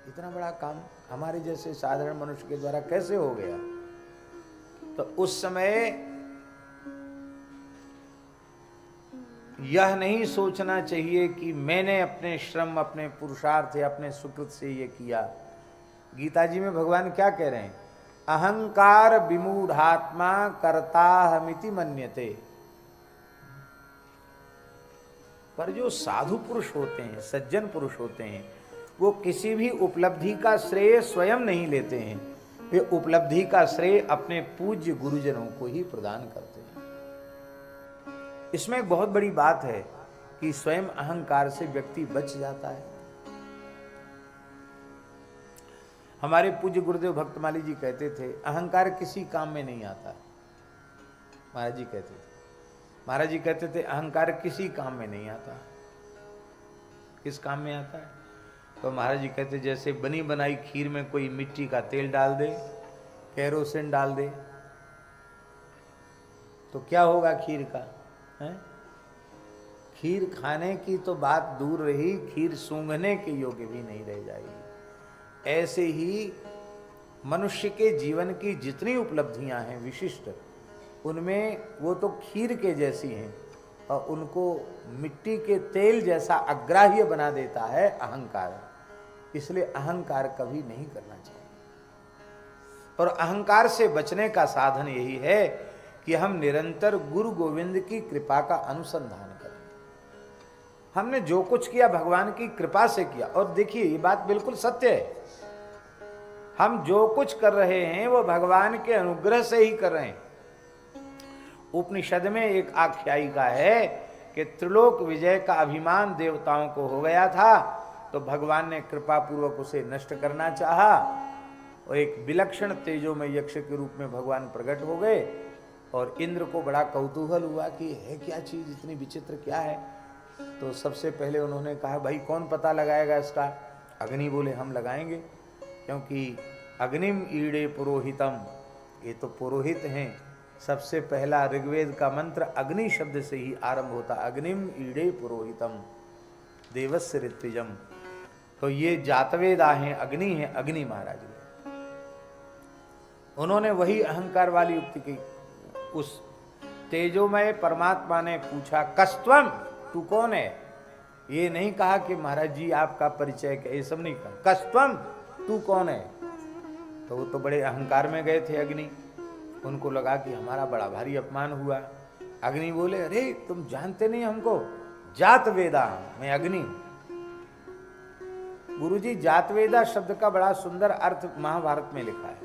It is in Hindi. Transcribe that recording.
इतना बड़ा काम हमारे जैसे साधारण मनुष्य के द्वारा कैसे हो गया? तो उस समय यह नहीं सोचना चाहिए कि मैंने अपने श्रम, अपने पुरुषार्थ या अपने सुकृत से ये किया। गीता जी में भगवान क्या कह रहे हैं? अहंकार विमूढ़ात्मा कर्ताहमिति मन्यते। पर जो साधु पुरुष होते हैं, सज्जन पुरुष होते हैं, वो किसी भी उपलब्धि का श्रेय स्वयं नहीं लेते हैं, वे उपलब्धि का श्रेय अपने पूज्य गुरुजनों को ही प्रदान करते हैं। इसमें एक बहुत बड़ी बात है कि स्वयं अहंकार से व्यक्ति बच जाता है। हमारे पूज्य गुरुदेव भक्तमाली जी कहते थे, अहंकार किसी काम में नहीं आता। महाराज जी कहते थे अहंकार किसी काम में नहीं आता। किस काम में आता है? तो महाराज जी कहते जैसे बनी बनाई खीर में कोई मिट्टी का तेल डाल दे, केरोसिन डाल दे, तो क्या होगा खीर का? है? खीर खाने की तो बात दूर रही, खीर सूंघने के योग्य भी नहीं रह जाएगी। ऐसे ही मनुष्य के जीवन की जितनी उपलब्धियां हैं विशिष्ट, उनमें वो तो खीर के जैसी हैं और उनको मिट्टी के तेल जैसा अग्राह्य बना देता है अहंकार। इसलिए अहंकार कभी नहीं करना चाहिए। और अहंकार से बचने का साधन यही है कि हम निरंतर गुरु गोविंद की कृपा का अनुसंधान करें। हमने जो कुछ किया भगवान की कृपा से किया। और देखिए ये बात बिल्कुल सत्य है, हम जो कुछ कर रहे हैं वो भगवान के अनुग्रह से ही कर रहे हैं। उपनिषद में एक आख्यायिका है कि त्रिलोक विजय का अभिमान देवताओं को हो गया था, तो भगवान ने कृपा पूर्वक उसे नष्ट करना चाहा और एक विलक्षण तेजो में यक्ष के रूप में भगवान प्रकट हो गए। और इंद्र को बड़ा कौतूहल हुआ कि है क्या चीज, इतनी विचित्र क्या है। तो सबसे पहले उन्होंने कहा भाई कौन पता लगाएगा इसका? अग्नि बोले हम लगाएंगे, क्योंकि अग्निम ईड़े पुरोहितम, ये तो पुरोहित हैं। सबसे पहला ऋग्वेद का मंत्र अग्नि शब्द से ही आरंभ होता, अग्निम ईड़े पुरोहितम देवस्य ऋत्विजम। तो ये जातवेदा हैं, अग्नि हैं, अग्नि महाराज ने। उन्होंने वही अहंकार वाली युक्ति की। उस तेजोमय परमात्मा ने पूछा कस्त्वम, तू कौन है? ये नहीं कहा कि महाराज जी आपका परिचय क्या, ये सब नहीं कहा। कस्त्वम, तू कौन है? तो वो तो बड़े अहंकार में गए थे अग्नि। उनको लगा कि हमारा बड़ा भारी अपमान हुआ। अग्नि बोले अरे तुम जानते नहीं हमको, जात वेदा, मैं अग्नि हूं। गुरुजी जात वेदा शब्द का बड़ा सुंदर अर्थ महाभारत में लिखा है।